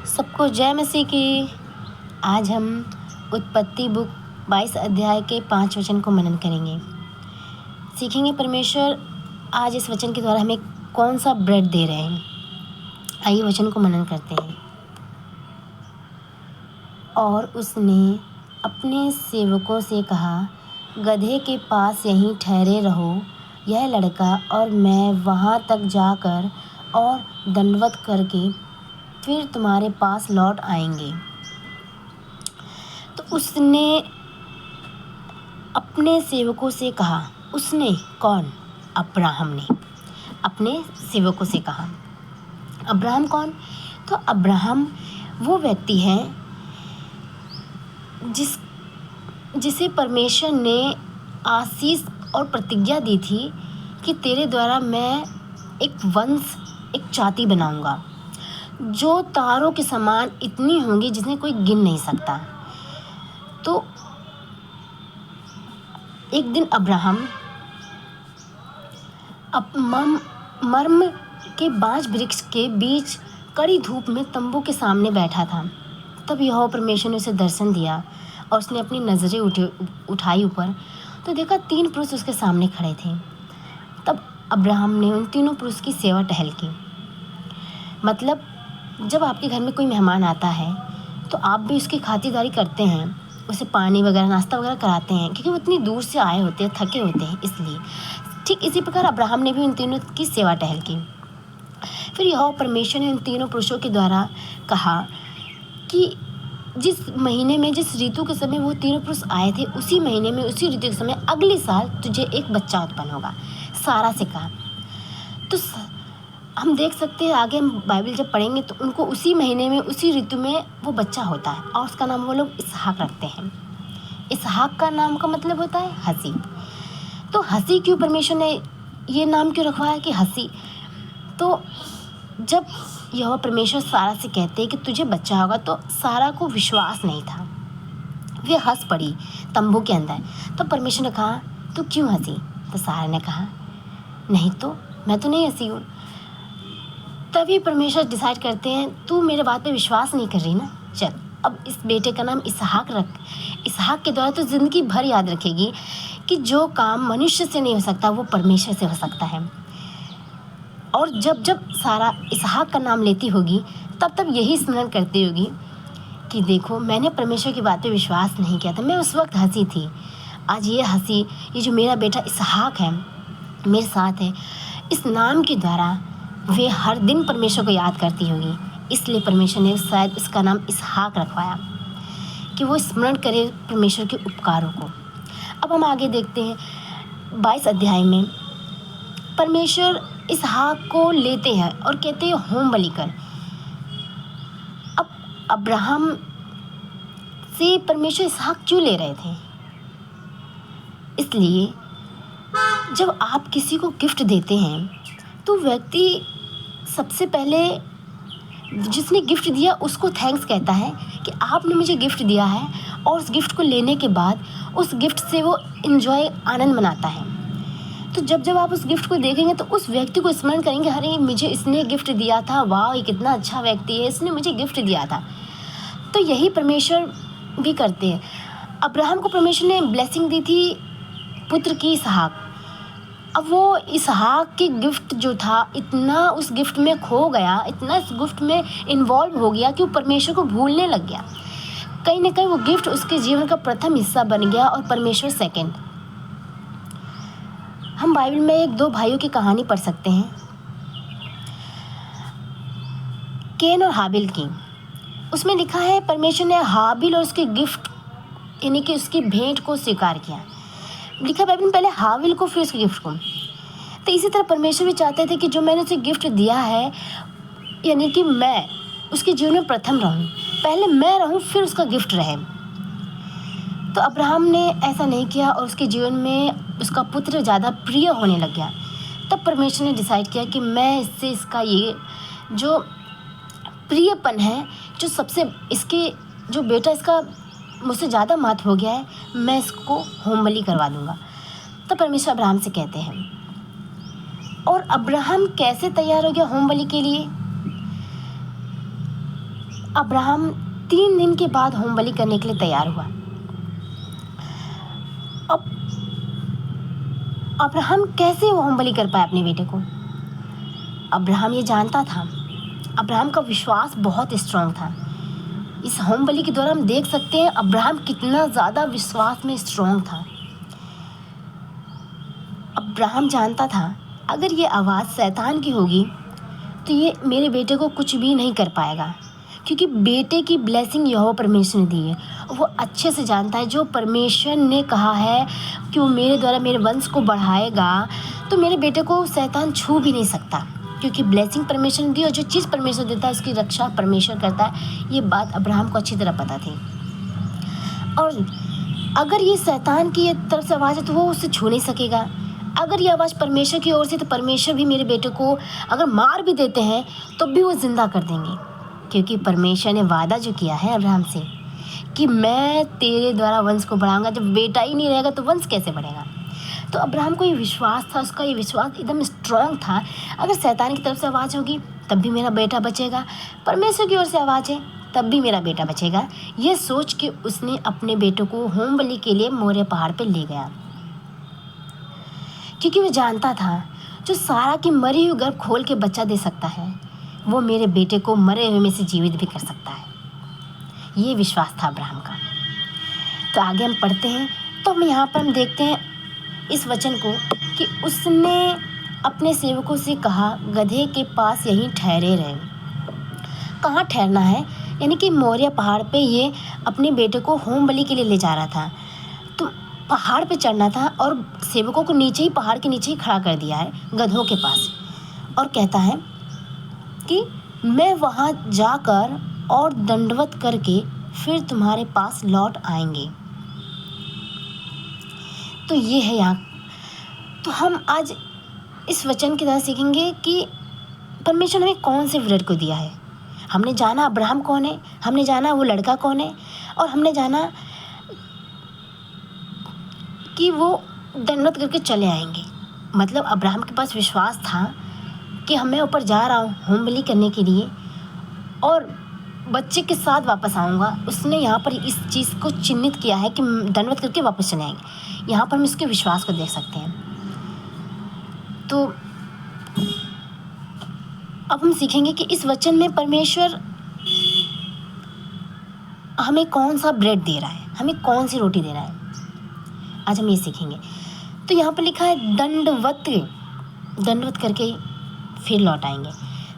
सबको जय मसीह की। आज हम उत्पत्ति बुक 22 अध्याय के 5 वचन को मनन करेंगे। सीखेंगे परमेश्वर आज इस वचन के द्वारा हमें कौन सा ब्रेड दे रहे हैं। आइए वचन को मनन करते हैं। और उसने अपने सेवकों से कहा, गधे के पास यहीं ठहरे रहो, यह लड़का और मैं वहाँ तक जाकर और दंडवत करके फिर तुम्हारे पास लौट आएंगे। तो उसने अपने सेवकों से कहा। उसने कौन? अब्राहम ने अपने सेवकों से कहा। अब्राहम कौन? तो अब्राहम वो व्यक्ति है जिसे परमेश्वर ने आशीष और प्रतिज्ञा दी थी कि तेरे द्वारा मैं एक वंश, एक जाति बनाऊंगा जो तारों के समान इतनी होंगी जिन्हें कोई गिन नहीं सकता। तो एक दिन अब्राहम मर्म के बांज वृक्ष के बीच कड़ी धूप में तंबू के सामने बैठा था। तब यहोवा परमेश्वर ने उसे दर्शन दिया और उसने अपनी नज़रें उठाई ऊपर, तो देखा 3 पुरुष उसके सामने खड़े थे। तब अब्राहम ने उन तीनों पुरुष की सेवा टहल की। मतलब जब आपके घर में कोई मेहमान आता है तो आप भी उसकी खातिरदारी करते हैं, उसे पानी वगैरह, नाश्ता वगैरह कराते हैं, क्योंकि वो इतनी दूर से आए होते हैं, थके होते हैं। इसलिए ठीक इसी प्रकार अब्राहम ने भी उन तीनों की सेवा टहल की। फिर यहोवा परमेश्वर ने उन तीनों पुरुषों के द्वारा कहा कि जिस महीने में, जिस ऋतु के समय वो तीनों पुरुष आए थे, उसी महीने में, उसी ऋतु के समय अगले साल तुझे एक बच्चा उत्पन्न होगा। सारा से कहा। तो हम देख सकते हैं आगे हम बाइबल जब पढ़ेंगे तो उनको उसी महीने में, उसी ऋतु में वो बच्चा होता है और उसका नाम वो लोग इसहाक रखते हैं। इसहाक का नाम का मतलब होता है हंसी। तो हंसी क्यों परमेश्वर ने ये नाम क्यों रखवाया कि हंसी? तो जब यहोवा परमेश्वर सारा से कहते हैं कि तुझे बच्चा होगा, तो सारा को विश्वास नहीं था। वे हंस पड़ी तंबू के अंदर। तो परमेश्वर ने कहा, तू क्यों हंसी? तो सारा ने कहा, नहीं तो मैं तो नहीं हंसी हूँ। तभी परमेश्वर डिसाइड करते हैं, तू मेरे बात पे विश्वास नहीं कर रही ना, चल अब इस बेटे का नाम इसहाक रख। इसहाक के द्वारा तो ज़िंदगी भर याद रखेगी कि जो काम मनुष्य से नहीं हो सकता वो परमेश्वर से हो सकता है। और जब जब सारा इसहाक का नाम लेती होगी तब तब यही स्मरण करती होगी कि देखो, मैंने परमेश्वर की बात पे विश्वास नहीं किया था, मैं उस वक्त हंसी थी। आज ये हंसी, ये जो मेरा बेटा इसहाक है मेरे साथ है, इस नाम के द्वारा वे हर दिन परमेश्वर को याद करती होगी। इसलिए परमेश्वर ने शायद इसका नाम इसहाक रखवाया कि वो स्मरण करे परमेश्वर के उपकारों को। अब हम आगे देखते हैं 22 अध्याय में परमेश्वर इसहाक को लेते हैं और कहते हैं होम बलि कर। अब अब्राहम से परमेश्वर इसहाक क्यों ले रहे थे? इसलिए जब आप किसी को गिफ्ट देते हैं तो व्यक्ति सबसे पहले जिसने गिफ्ट दिया उसको थैंक्स कहता है कि आपने मुझे गिफ्ट दिया है, और उस गिफ्ट को लेने के बाद उस गिफ्ट से वो एंजॉय, आनंद मनाता है। तो जब जब आप उस गिफ्ट को देखेंगे तो उस व्यक्ति को स्मरण करेंगे, अरे मुझे इसने गिफ्ट दिया था, वाह ये कितना अच्छा व्यक्ति है, इसने मुझे गिफ्ट दिया था। तो यही परमेश्वर भी करते हैं। अब्राहम को परमेश्वर ने ब्लेसिंग दी थी पुत्र की, इसहाक। अब वो इसहाक की गिफ्ट जो था, इतना उस गिफ्ट में खो गया, इतना इस गिफ्ट में इन्वॉल्व हो गया कि वो परमेश्वर को भूलने लग गया। कहीं ना कहीं वो गिफ्ट उसके जीवन का प्रथम हिस्सा बन गया और परमेश्वर सेकंड। हम बाइबल में 1-2 भाइयों की कहानी पढ़ सकते हैं, केन और हाबिल की। उसमें लिखा है परमेश्वर ने हाबिल और उसके गिफ्ट यानी कि उसकी भेंट को स्वीकार किया। लिखा बाइबल में पहले हाबिल को, फिर उसके गिफ्ट को। तो इसी तरह परमेश्वर भी चाहते थे कि जो मैंने उसे गिफ्ट दिया है, यानी कि मैं उसके जीवन में प्रथम रहूं, पहले मैं रहूं फिर उसका गिफ्ट रहे। तो अब्राहम ने ऐसा नहीं किया और उसके जीवन में उसका पुत्र ज़्यादा प्रिय होने लग गया। तब परमेश्वर ने डिसाइड किया कि मैं इससे इसका ये जो प्रियपन है, जो सबसे इसके जो बेटा इसका मुझसे ज़्यादा महत्व हो गया है, मैं इसको होम बलि करवा दूंगा। तो परमेश्वर अब्राहम से कहते हैं, और अब्राहम कैसे तैयार हो गया होम बलि के लिए? अब्राहम 3 दिन के बाद होम बलि करने के लिए तैयार हुआ। अब अब्राहम कैसे वो होम बलि कर पाया अपने बेटे को? अब्राहम ये जानता था, अब्राहम का विश्वास बहुत स्ट्रांग था। इस होम बलि के द्वारा हम देख सकते हैं अब्राहम कितना ज़्यादा विश्वास में स्ट्रांग था। अब्राहम जानता था अगर ये आवाज़ शैतान की होगी तो ये मेरे बेटे को कुछ भी नहीं कर पाएगा, क्योंकि बेटे की ब्लेसिंग यहोवा परमेश्वर ने दी है। वो अच्छे से जानता है जो परमेश्वर ने कहा है कि वो मेरे द्वारा मेरे वंश को बढ़ाएगा, तो मेरे बेटे को शैतान छू भी नहीं सकता, क्योंकि ब्लेसिंग परमेश्वर ने दी और जो चीज़ परमेश्वर देता है उसकी रक्षा परमेश्वर करता है। ये बात अब्राहम को अच्छी तरह पता थी। और अगर ये शैतान की तरफ से आवाज़ है तो वो उससे छू नहीं सकेगा। अगर ये आवाज़ परमेश्वर की ओर से तो परमेश्वर भी मेरे बेटे को अगर मार भी देते हैं तो भी वो ज़िंदा कर देंगे, क्योंकि परमेश्वर ने वादा जो किया है अब्राहम से कि मैं तेरे द्वारा वंश को बढ़ाऊंगा। जब बेटा ही नहीं रहेगा तो वंश कैसे बढ़ेगा? तो अब्राहम को ये विश्वास था, उसका ये विश्वास एकदम स्ट्रांग था। अगर शैतान की तरफ से आवाज़ होगी तब भी मेरा बेटा बचेगा, परमेश्वर की ओर से आवाज़ है तब भी मेरा बेटा बचेगा। ये सोच के उसने अपने बेटे को होम बलि के लिए मोरिया पहाड़ पर ले गया, क्योंकि वो जानता था जो सारा की मरी हुई गर्भ खोल के बच्चा दे सकता है वो मेरे बेटे को मरे हुए में से जीवित भी कर सकता है। ये विश्वास था अब्राहम का। तो आगे हम पढ़ते हैं तो यहाँ पर हम देखते हैं इस वचन को कि उसने अपने सेवकों से कहा, गधे के पास यहीं ठहरे रहे। कहाँ ठहरना है? यानी कि मोरिया पहाड़ पे ये अपने बेटे को होम बलि के लिए ले जा रहा था, तो पहाड़ पे चढ़ना था और सेवकों को नीचे ही, पहाड़ के नीचे ही खड़ा कर दिया है गधों के पास, और कहता है कि मैं वहाँ जाकर और दंडवत करके फिर तुम्हारे पास लौट आएंगे। तो ये है यहाँ। तो हम आज इस वचन की तरह सीखेंगे कि परमेश्वर ने कौन से व्रत को दिया है। हमने जाना अब्राहम कौन है, हमने जाना वो लड़का कौन है, और हमने जाना कि वो दंडवत करके चले आएंगे। मतलब अब्राहम के पास विश्वास था कि मैं ऊपर जा रहा हूँ होम बलि करने के लिए और बच्चे के साथ वापस आऊँगा। उसने यहाँ पर इस चीज़ को चिन्हित किया है कि दंडवत करके वापस चले आएंगे। यहाँ पर हम इसके विश्वास को देख सकते हैं। तो अब हम सीखेंगे कि इस वचन में परमेश्वर हमें कौन सा ब्रेड दे रहा है, हमें कौन सी रोटी दे रहा है। आज हम ये सीखेंगे। तो यहाँ पर लिखा है दंडवत करके फिर लौट आएंगे।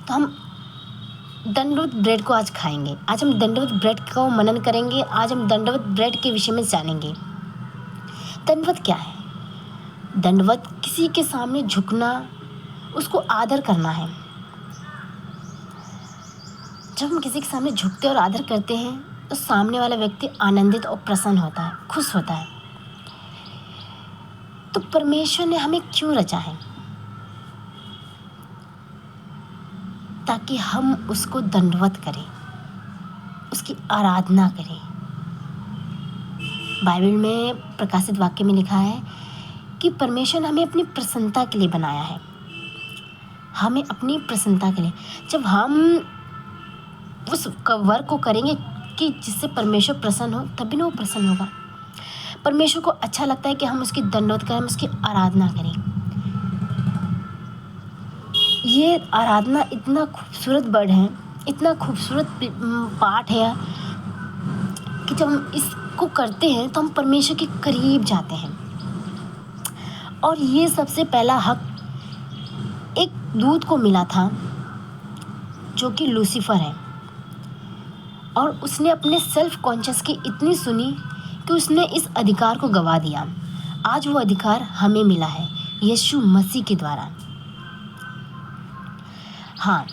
तो हम दंडवत ब्रेड को आज खाएंगे। आज हम दंडवत ब्रेड को मनन करेंगे। आज हम दंडवत ब्रेड के विषय में जानेंगे। दंडवत क्या है? दंडवत किसी के सामने झुकना, उसको आदर करना है। जब हम किसी के सामने झुकते और आदर करते हैं तो सामने वाला व्यक्ति आनंदित और प्रसन्न होता है, खुश होता है। तो परमेश्वर ने हमें क्यों रचा है? ताकि हम उसको दंडवत करें, उसकी आराधना करें। बाइबल में प्रकाशित वाक्य में लिखा है कि परमेश्वर ने हमें अपनी प्रसन्नता के लिए बनाया है। हमें अपनी प्रसन्नता के लिए, जब हम उस वर्क को करेंगे कि जिससे परमेश्वर प्रसन्न हो, तभी ना वो प्रसन्न होगा। परमेश्वर को अच्छा लगता है कि हम उसकी दंडवत करें, हम उसकी आराधना करें। ये आराधना इतना खूबसूरत वर्ड है, इतना खूबसूरत पाठ है कि जब हम इसको करते हैं तो हम परमेश्वर के करीब जाते हैं। और ये सबसे पहला हक एक दूत को मिला था जो कि लूसीफर है, और उसने अपने सेल्फ कॉन्शियस की इतनी सुनी कि उसने इस अधिकार को गवा दिया। आज वो अधिकार हमें मिला है यीशु मसीह के द्वारा। हाँ,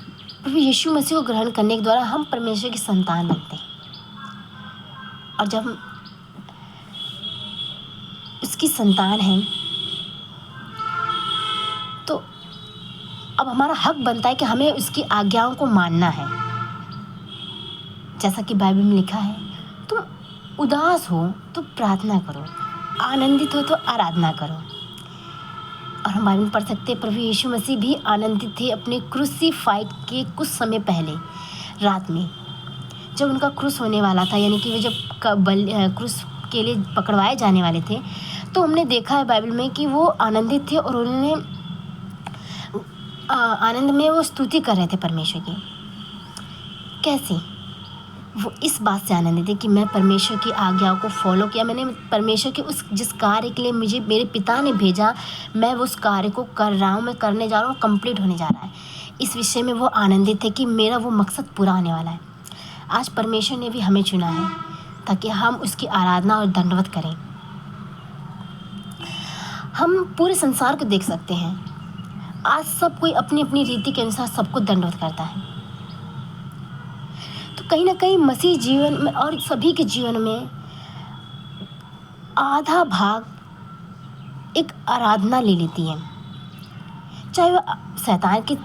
प्रभु यीशु मसीह को ग्रहण करने के द्वारा हम परमेश्वर की संतान बनते हैं। और जब हम उसकी संतान हैं तो अब हमारा हक बनता है कि हमें उसकी आज्ञाओं को मानना है। जैसा कि बाइबल में लिखा है, तुम उदास हो तो प्रार्थना करो, आनंदित हो तो आराधना करो। और हम बाइबल में पढ़ सकते हैं प्रभु यीशु मसीह भी आनंदित थे अपने क्रूसीफाइड के कुछ समय पहले रात में, जब उनका क्रूस होने वाला था, यानी कि वे जब क्रूस के लिए पकड़वाए जाने वाले थे, तो हमने देखा है बाइबल में कि वो आनंदित थे और उन्होंने आनंद में वो स्तुति कर रहे थे परमेश्वर की। कैसे? वो इस बात से आनंदित थे कि मैं परमेश्वर की आज्ञाओं को फॉलो किया, मैंने परमेश्वर के उस जिस कार्य के लिए मुझे मेरे पिता ने भेजा, मैं उस कार्य को कर रहा हूँ, मैं करने जा रहा हूँ, कंप्लीट होने जा रहा है। इस विषय में वो आनंदित थे कि मेरा वो मकसद पूरा होने वाला है। आज परमेश्वर ने भी हमें चुना है ताकि हम उसकी आराधना और दंडवत करें। हम पूरे संसार को देख सकते हैं, आज सब कोई अपनी अपनी रीति के अनुसार सबको दंडवत करता है। तो कहीं ना कहीं मसीह जीवन में और सभी के जीवन में आधा भाग एक आराधना ले लेती है, चाहे वो शैतान के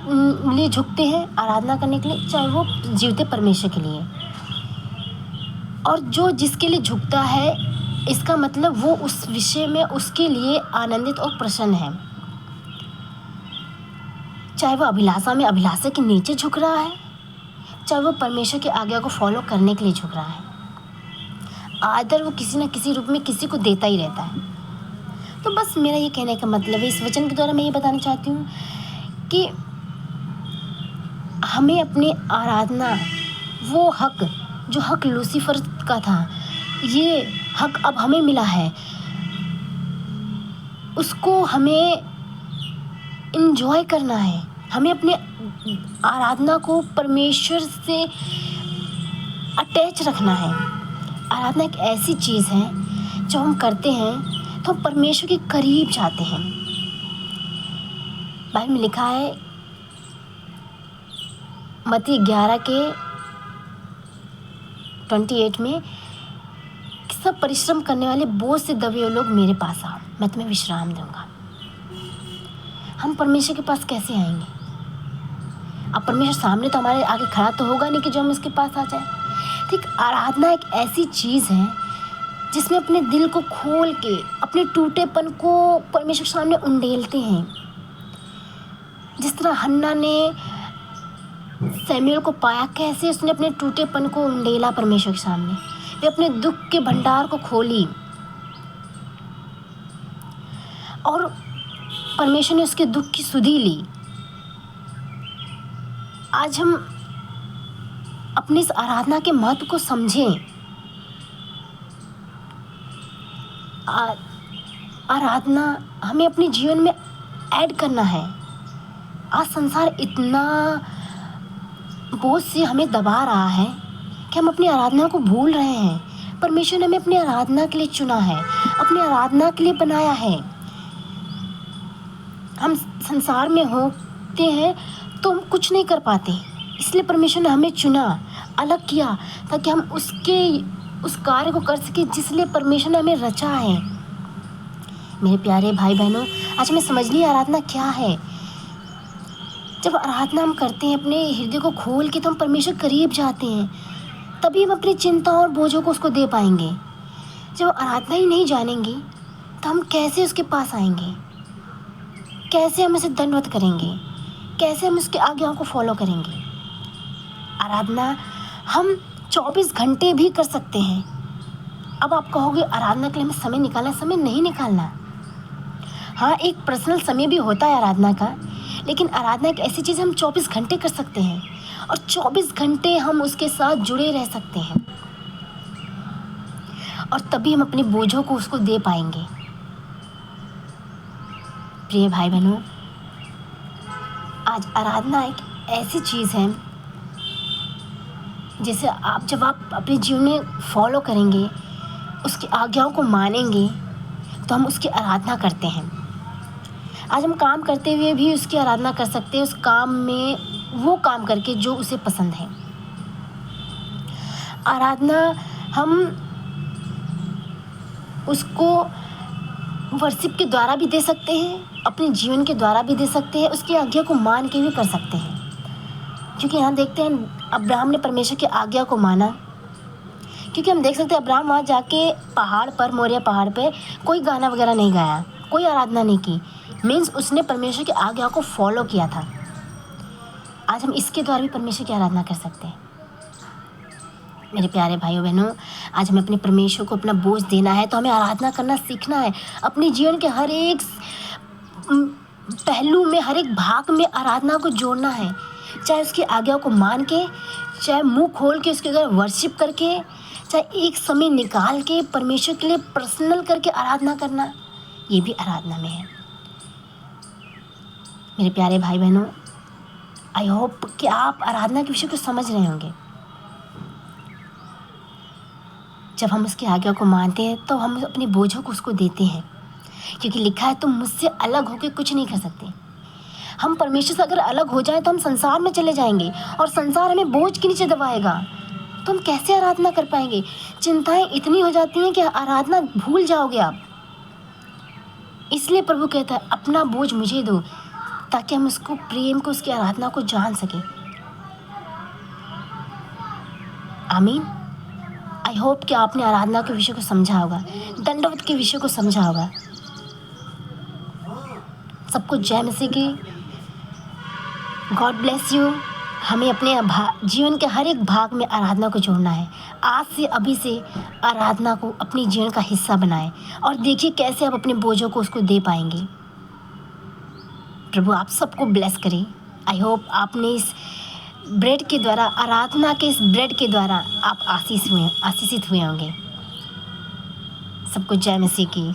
लिए झुकते हैं आराधना करने के लिए, चाहे वो जीवते परमेश्वर के लिए। और जो जिसके लिए झुकता है, इसका मतलब वो उस विषय में उसके लिए आनंदित और प्रसन्न है। चाहे वो अभिलाषा में अभिलाषा के नीचे झुक रहा है, चाहे वो परमेश्वर की आज्ञा को फॉलो करने के लिए झुक रहा है, आदर वो किसी न किसी रूप में किसी को देता ही रहता है। तो बस मेरा ये कहने का मतलब है, इस वचन के द्वारा मैं ये बताना चाहती हूँ कि हमें अपनी आराधना, वो हक जो हक लूसीफर का था, ये हक अब हमें मिला है, उसको हमें इंजॉय करना है। हमें अपने आराधना को परमेश्वर से अटैच रखना है। आराधना एक ऐसी चीज़ है जो हम करते हैं तो हम परमेश्वर के करीब जाते हैं। बाइबल में लिखा है मत्ती 11 के 28 में, सब परिश्रम करने वाले बोझ से दबे हुए लोग मेरे पास आओ, मैं तुम्हें विश्राम दूंगा। हम परमेश्वर के पास कैसे आएंगे? अब परमेश्वर सामने तो हमारे आगे खड़ा तो होगा नहीं कि जो हम इसके पास आ जाए। ठीक, आराधना एक ऐसी चीज़ है जिसमें अपने दिल को खोल के अपने टूटेपन को परमेश्वर के सामने उंडेलते हैं। जिस तरह हन्ना ने सैमुएल को पाया, कैसे उसने अपने टूटेपन को उंडेला परमेश्वर के सामने, वे अपने दुख के भंडार को खोली और परमेश्वर ने उसके दुख की सुधि ली। आज हम अपनी इस आराधना के महत्व को समझें। आराधना हमें अपने जीवन में ऐड करना है। आज संसार इतना बोझ से हमें दबा रहा है कि हम अपनी आराधना को भूल रहे हैं। परमेश्वर ने हमें अपनी आराधना के लिए चुना है, अपनी आराधना के लिए बनाया है। हम संसार में होते हैं तो हम कुछ नहीं कर पाते, इसलिए परमेश्वर ने हमें चुना, अलग किया, ताकि हम उस कार्य को कर सके जिस लिए परमेश्वर ने हमें रचा है। मेरे प्यारे भाई बहनों, आज हमें समझनी आराधना क्या है। जब आराधना हम करते हैं अपने हृदय को खोल के, तो हम परमेश्वर करीब जाते हैं, तभी हम अपनी चिंता और बोझों को उसको दे पाएंगे। जब आराधना ही नहीं जानेंगे तो हम कैसे उसके पास आएंगे, कैसे हम उसे दंडवत करेंगे, कैसे हम उसकी आज्ञाओं को फॉलो करेंगे। आराधना हम 24 घंटे भी कर सकते हैं। अब आप कहोगे आराधना के लिए हमें समय निकालना, समय नहीं निकालना। हाँ, एक पर्सनल समय भी होता है आराधना का, लेकिन आराधना एक ऐसी चीज़ हम 24 घंटे कर सकते हैं और 24 घंटे हम उसके साथ जुड़े रह सकते हैं, और तभी हम अपने बोझों को उसको दे पाएंगे। प्रिय भाई बहनों, आज आराधना एक ऐसी चीज़ है जैसे जब आप अपने जीवन में फॉलो करेंगे, उसकी आज्ञाओं को मानेंगे, तो हम उसकी आराधना करते हैं। आज हम काम करते हुए भी उसकी आराधना कर सकते हैं, उस काम में वो काम करके जो उसे पसंद है। आराधना हम उसको वर्शिप के द्वारा भी दे सकते हैं, अपने जीवन के द्वारा भी दे सकते हैं, उसकी आज्ञा को मान के भी कर सकते हैं। क्योंकि यहाँ देखते हैं अब्राहम ने परमेश्वर की आज्ञा को माना, क्योंकि हम देख सकते हैं अब्राहम वहाँ जाके पहाड़ पर, मोरिया पहाड़ पे कोई गाना वगैरह नहीं गाया, कोई आराधना नहीं की। मीन्स उसने परमेश्वर की आज्ञा को फॉलो किया था। आज हम इसके द्वारा भी परमेश्वर की आराधना कर सकते हैं। मेरे प्यारे भाइयों बहनों, आज हमें अपने परमेश्वर को अपना बोझ देना है, तो हमें आराधना करना सीखना है। अपने जीवन के हर एक उम, पहलू में, हर एक भाग में आराधना को जोड़ना है। चाहे उसकी आज्ञा को मान के, चाहे मुँह खोल के उसके अगर वर्शिप करके, चाहे एक समय निकाल के परमेश्वर के लिए पर्सनल करके आराधना करना, ये भी आराधना में है। मेरे प्यारे भाई बहनों, आई होप कि आप आराधना के विषय को समझ रहे होंगे। जब हम उसकी आज्ञा को मानते हैं तो हम अपने बोझों को उसको देते हैं, क्योंकि लिखा है तुम मुझसे अलग होकर कुछ नहीं कर सकते। हम परमेश्वर से अगर अलग हो जाएं तो हम संसार में चले जाएंगे और संसार हमें बोझ के नीचे दबाएगा, तो हम कैसे आराधना कर पाएंगे। चिंताएं इतनी हो जाती हैं कि आराधना भूल जाओगे आप। इसलिए प्रभु कहता है अपना बोझ मुझे दो, ताकि हम उसको प्रेम को, उसकी आराधना को जान सकें। आमीन। आई होप कि आपने आराधना के विषय को समझा होगा, दंडवत के विषय को समझा होगा। सबको जय मसीह की। God bless you. हमें अपने जीवन के हर एक भाग में आराधना को जोड़ना है। आज से, अभी से आराधना को अपने जीवन का हिस्सा बनाएं और देखिए कैसे आप अपने बोझों को उसको दे पाएंगे। प्रभु आप सबको ब्लेस करें। आई होप आपने इस ब्रेड के द्वारा, आराधना के इस ब्रेड के द्वारा आप आशीषित हुए होंगे। सबको जय मसीह की।